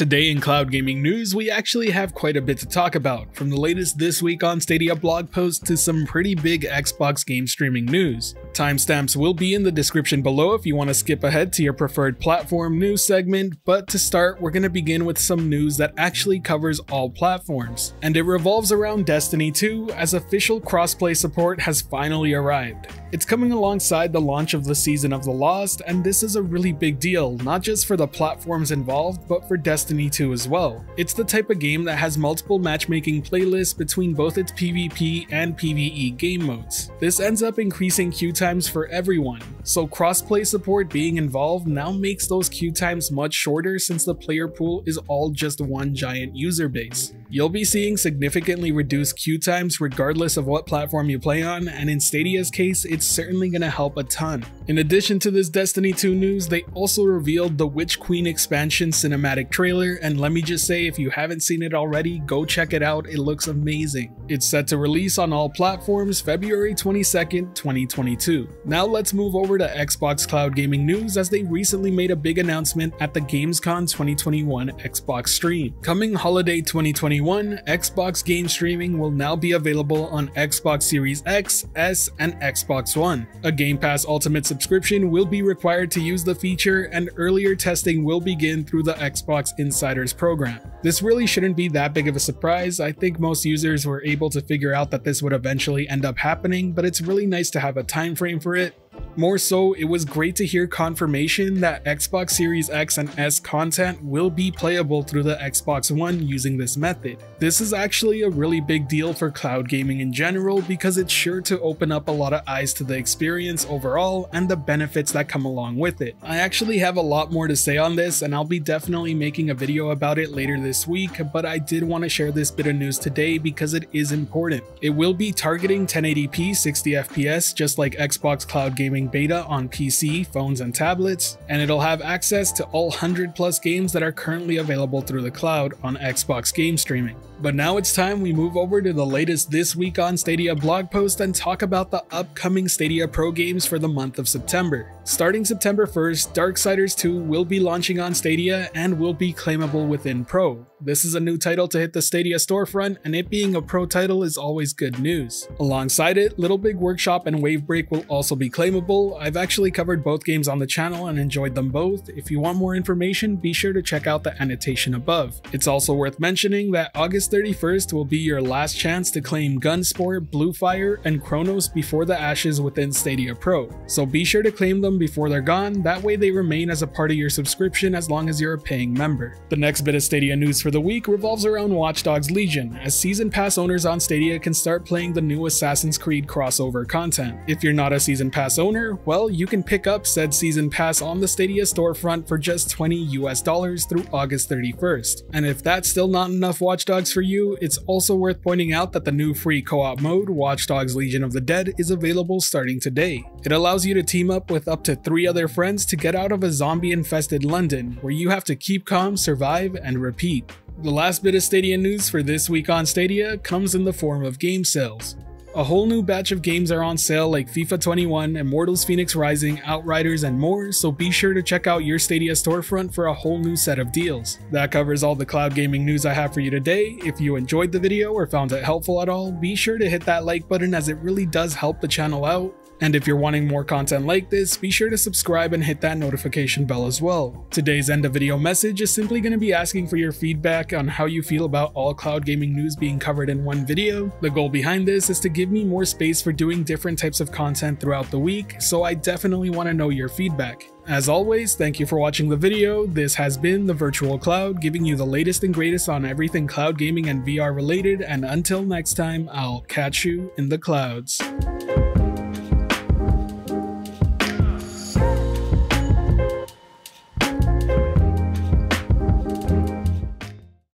Today in cloud gaming news, we actually have quite a bit to talk about, from the latest This Week on Stadia blog post to some pretty big Xbox game streaming news. Timestamps will be in the description below if you want to skip ahead to your preferred platform news segment, but to start, we're going to begin with some news that actually covers all platforms, and it revolves around Destiny 2 as official crossplay support has finally arrived. It's coming alongside the launch of the Season of the Lost, and this is a really big deal, not just for the platforms involved, but for Destiny 2 as well. It's the type of game that has multiple matchmaking playlists between both its PvP and PvE game modes. This ends up increasing queue times for everyone, so crossplay support being involved now makes those queue times much shorter since the player pool is all just one giant user base. You'll be seeing significantly reduced queue times regardless of what platform you play on, and in Stadia's case, it's certainly going to help a ton. In addition to this Destiny 2 news, they also revealed the Witch Queen expansion cinematic trailer, and let me just say, if you haven't seen it already, go check it out, it looks amazing. It's set to release on all platforms February 22nd, 2022. Now let's move over to Xbox Cloud Gaming news, as they recently made a big announcement at the Gamescom 2021 Xbox stream. Coming holiday 2021, Xbox game streaming will now be available on Xbox Series X, S, and Xbox One. A Game Pass Ultimate subscription will be required to use the feature, and earlier testing will begin through the Xbox Insiders program. This really shouldn't be that big of a surprise. I think most users were able to figure out that this would eventually end up happening, but it's really nice to have a time frame for it. More so, it was great to hear confirmation that Xbox Series X and S content will be playable through the Xbox One using this method. This is actually a really big deal for cloud gaming in general because it's sure to open up a lot of eyes to the experience overall and the benefits that come along with it. I actually have a lot more to say on this, and I'll be definitely making a video about it later this week, but I did want to share this bit of news today because it is important. It will be targeting 1080p 60 FPS just like Xbox Cloud Gaming beta on PC, phones, and tablets, and it'll have access to all 100+ games that are currently available through the cloud on Xbox game streaming. But now it's time we move over to the latest This Week on Stadia blog post and talk about the upcoming Stadia Pro games for the month of September. Starting September 1st, Darksiders 2 will be launching on Stadia and will be claimable within Pro. This is a new title to hit the Stadia storefront, and it being a Pro title is always good news. Alongside it, Little Big Workshop and Wavebreak will also be claimable. I've actually covered both games on the channel and enjoyed them both. If you want more information, be sure to check out the annotation above. It's also worth mentioning that August 31st will be your last chance to claim Gunsport, Bluefire, and Chronos before the Ashes within Stadia Pro. So be sure to claim them before they're gone, that way they remain as a part of your subscription as long as you're a paying member. The next bit of Stadia news for the week revolves around Watch Dogs Legion, as Season Pass owners on Stadia can start playing the new Assassin's Creed crossover content. If you're not a Season Pass owner, well, you can pick up said Season Pass on the Stadia storefront for just $20 through August 31st. And if that's still not enough Watch Dogs for you, it's also worth pointing out that the new free co-op mode, Watch Dogs Legion of the Dead, is available starting today. It allows you to team up with up to 3 other friends to get out of a zombie-infested London, where you have to keep calm, survive, and repeat. The last bit of Stadia news for This Week on Stadia comes in the form of game sales. A whole new batch of games are on sale like FIFA 21, Immortals Fenyx Rising, Outriders, and more, so be sure to check out your Stadia storefront for a whole new set of deals. That covers all the cloud gaming news I have for you today. If you enjoyed the video or found it helpful at all, be sure to hit that like button as it really does help the channel out. And if you're wanting more content like this, be sure to subscribe and hit that notification bell as well. Today's end of video message is simply going to be asking for your feedback on how you feel about all cloud gaming news being covered in one video. The goal behind this is to give me more space for doing different types of content throughout the week, so I definitely want to know your feedback. As always, thank you for watching the video. This has been The Virtual Cloud, giving you the latest and greatest on everything cloud gaming and VR related, and until next time, I'll catch you in the clouds.